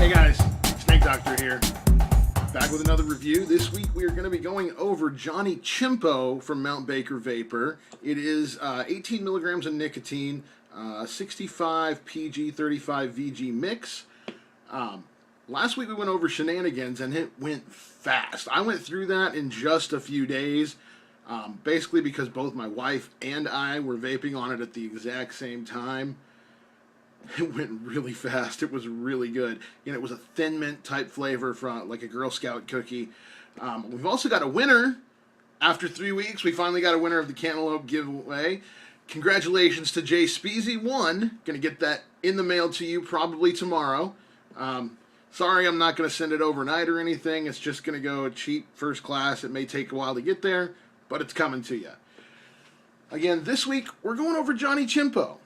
Hey guys, Snake Doctor here. Back with another review. This week we are going to be going over Johnny Chimpo from Mount Baker Vapor. It is 18 milligrams of nicotine, 65 PG, 35 VG mix. Last week we went over Shenanigans and it went fast. I went through that in just a few days, basically because both my wife and I were vaping on it at the exact same time. It went really fast. It was really good. You know, it was a thin mint type flavor from like a Girl Scout cookie. We've also got a winner. After 3 weeks, we finally got a winner of the Cantaloupe giveaway. Congratulations to Jay Speezy. Won. Gonna get that in the mail to you probably tomorrow. Sorry, I'm not gonna send it overnight or anything. It's just gonna go cheap first class. It may take a while to get there, but it's coming to you. Again, this week we're going over Johnny Chimpo.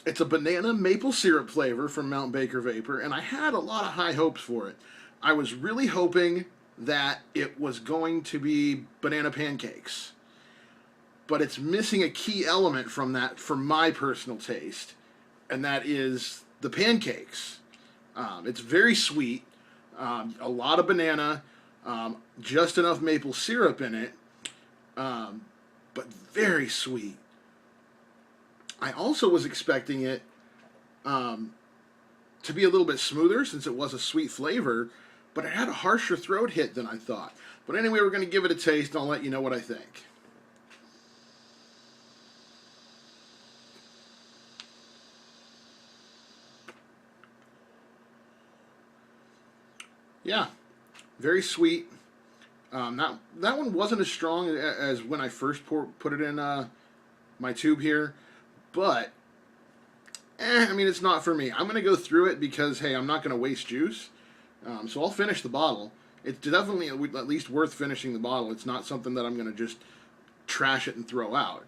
It's a banana maple syrup flavor from Mount Baker Vapor, and I had a lot of high hopes for it. I was really hoping that it was going to be banana pancakes, but it's missing a key element from that for my personal taste, and that is the pancakes. It's very sweet, a lot of banana, just enough maple syrup in it, but very sweet. I also was expecting it to be a little bit smoother since it was a sweet flavor, but it had a harsher throat hit than I thought. But anyway, we're going to give it a taste and I'll let you know what I think. Yeah, very sweet. That one wasn't as strong as when I first put it in my tube here. But, I mean, it's not for me. I'm going to go through it because, hey, I'm not going to waste juice. So I'll finish the bottle. It's definitely at least worth finishing the bottle. It's not something that I'm going to just trash it and throw out.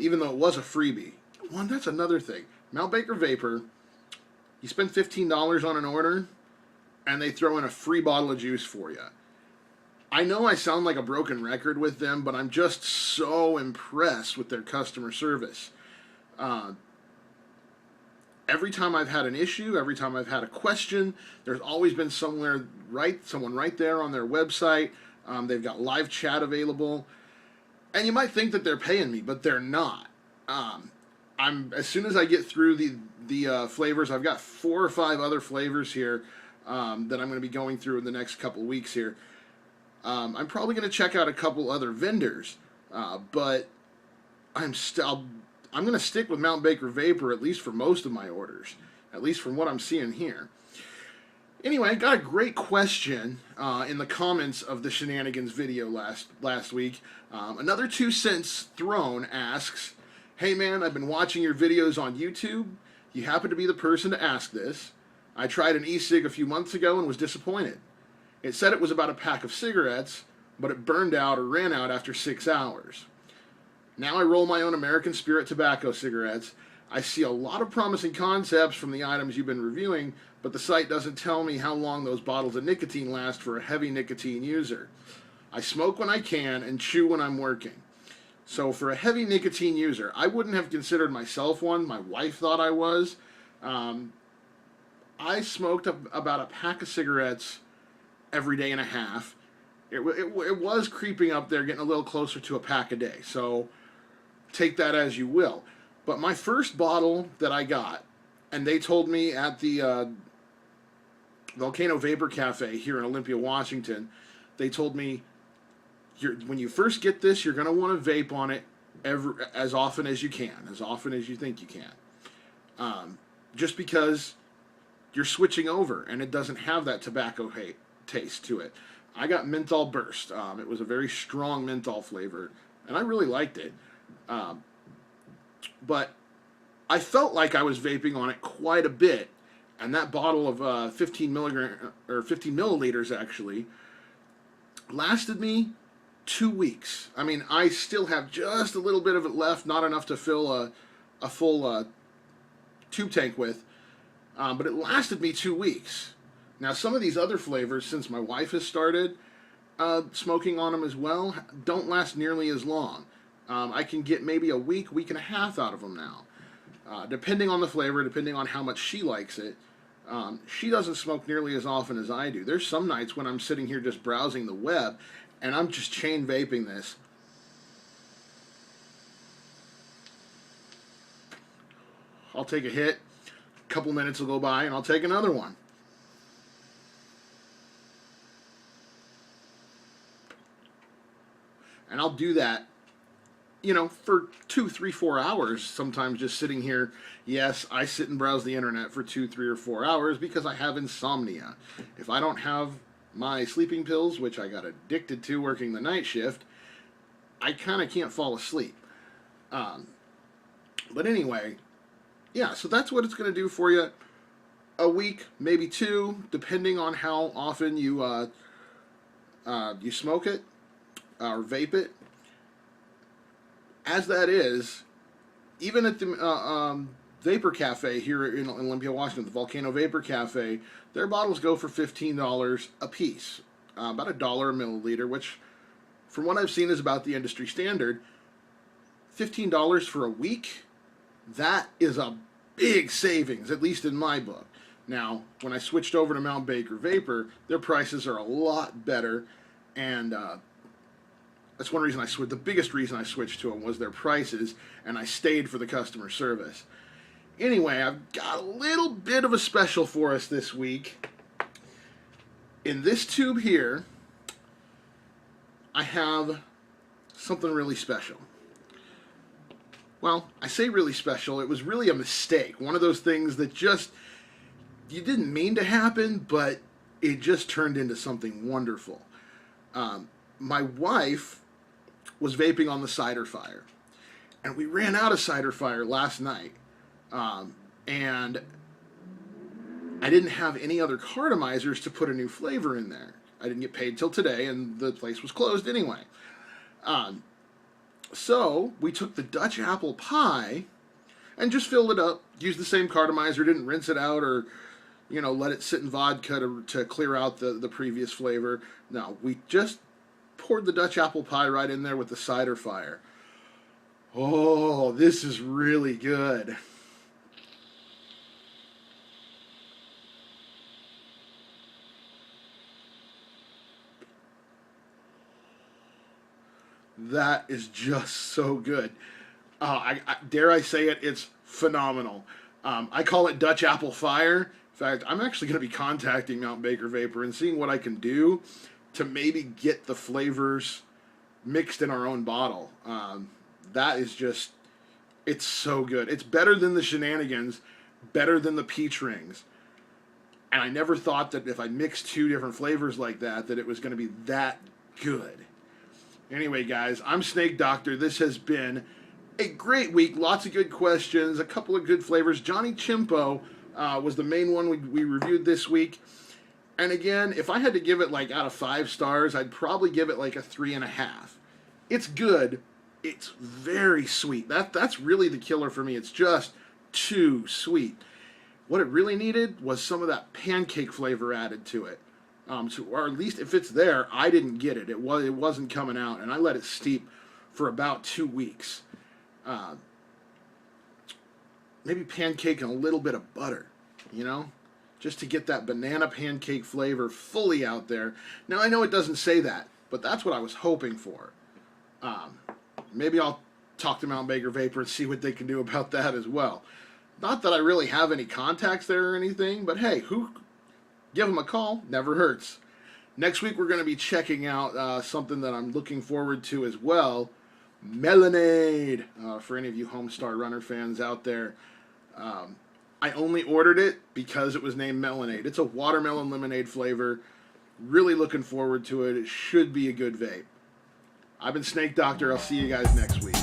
Even though it was a freebie. That's another thing. Mount Baker Vapor, you spend $15 on an order, and they throw in a free bottle of juice for you. I know I sound like a broken record with them, but I'm just so impressed with their customer service. Every time I've had an issue, every time I've had a question, there's always been someone right there on their website. They've got live chat available, and you might think that they're paying me, but they're not. As soon as I get through the flavors, I've got 4 or 5 other flavors here that I'm going to be going through in the next couple of weeks here. I'm probably going to check out a couple other vendors, but I'm going to stick with Mount Baker Vapor at least for most of my orders, at least from what I'm seeing here. Anyway, I got a great question in the comments of the Shenanigans video last week. Another 2 Cents Throne asks, "Hey man, I've been watching your videos on YouTube. You happen to be the person to ask this. I tried an e-cig a few months ago and was disappointed. It said it was about a pack of cigarettes, but it burned out or ran out after 6 hours. Now I roll my own American Spirit tobacco cigarettes. I see a lot of promising concepts from the items you've been reviewing, but the site doesn't tell me how long those bottles of nicotine last for a heavy nicotine user. I smoke when I can and chew when I'm working. So for a heavy nicotine user, I wouldn't have considered myself one. My wife thought I was. I smoked about a pack of cigarettes every day and a half. It was creeping up there, getting a little closer to a pack a day. So take that as you will. But my first bottle that I got, and they told me at the Volcano Vapor Cafe here in Olympia, Washington, they told me, when you first get this, you're going to want to vape on it as often as you can, as often as you think you can. Just because you're switching over, and it doesn't have that tobacco taste to it. I got Menthol Burst. It was a very strong menthol flavor, and I really liked it. But I felt like I was vaping on it quite a bit, and that bottle of 15 milliliters actually lasted me 2 weeks. I mean, I still have just a little bit of it left, not enough to fill a full tube tank with, but it lasted me 2 weeks. Now, some of these other flavors, since my wife has started smoking on them as well, don't last nearly as long. I can get maybe a week and a half out of them now. Depending on the flavor, depending on how much she likes it. She doesn't smoke nearly as often as I do. There's some nights when I'm sitting here just browsing the web and I'm just chain vaping this. I'll take a hit, a couple minutes will go by, and I'll take another one. And I'll do that, you know, for 2, 3, 4 hours, sometimes just sitting here. Yes, I sit and browse the internet for 2, 3, or 4 hours because I have insomnia. If I don't have my sleeping pills, which I got addicted to working the night shift, I kind of can't fall asleep. But anyway, yeah, so that's what it's going to do for you. A week, maybe 2, depending on how often you smoke it or vape it. As that is, even at the Vapor Cafe here in Olympia, Washington, the Volcano Vapor Cafe, their bottles go for $15 a piece, about $1 a milliliter, which, from what I've seen, is about the industry standard. $15 for a week, that is a big savings, at least in my book. Now, when I switched over to Mount Baker Vapor, their prices are a lot better, and that's one reason I switched. The biggest reason I switched to them was their prices, and I stayed for the customer service. Anyway, I've got a little bit of a special for us this week. In this tube here, I have something really special. Well, I say really special. It was really a mistake. One of those things that just, you didn't mean to happen, but it just turned into something wonderful. My wife was vaping on the cider fire, and we ran out of cider fire last night, and I didn't have any other cartomizers to put a new flavor in there. I didn't get paid till today, and the place was closed anyway. So we took the Dutch apple pie and just filled it up, used the same cartomizer, didn't rinse it out or, you know, let it sit in vodka to clear out the previous flavor. No, we just poured the Dutch apple pie right in there with the cider fire. Oh, this is really good. That is just so good. Dare I say it, it's phenomenal. I call it Dutch apple fire. In fact, I'm actually going to be contacting Mount Baker Vapor and seeing what I can do to maybe get the flavors mixed in our own bottle. That is just, it's so good. It's better than the shenanigans, better than the peach rings. And I never thought that if I mixed 2 different flavors like that, that it was going to be that good. Anyway, guys, I'm Snake Doctor. This has been a great week. Lots of good questions, a couple of good flavors. Johnny Chimpo was the main one we reviewed this week. And again, if I had to give it like out of 5 stars, I'd probably give it like a 3.5. It's good. It's very sweet. That's really the killer for me. It's just too sweet. What it really needed was some of that pancake flavor added to it. Or at least if it's there, I didn't get it. It wasn't coming out, and I let it steep for about 2 weeks. Maybe pancake and a little bit of butter, you know, just to get that banana pancake flavor fully out there. Now, I know it doesn't say that, but that's what I was hoping for. Maybe I'll talk to Mount Baker Vapor and see what they can do about that as well. Not that I really have any contacts there or anything, but hey, give them a call, never hurts. Next week we're going to be checking out something that I'm looking forward to as well, Melonade, for any of you Homestar Runner fans out there. I only ordered it because it was named Melonade. It's a watermelon lemonade flavor. Really looking forward to it. It should be a good vape. I've been Snake Doctor. I'll see you guys next week.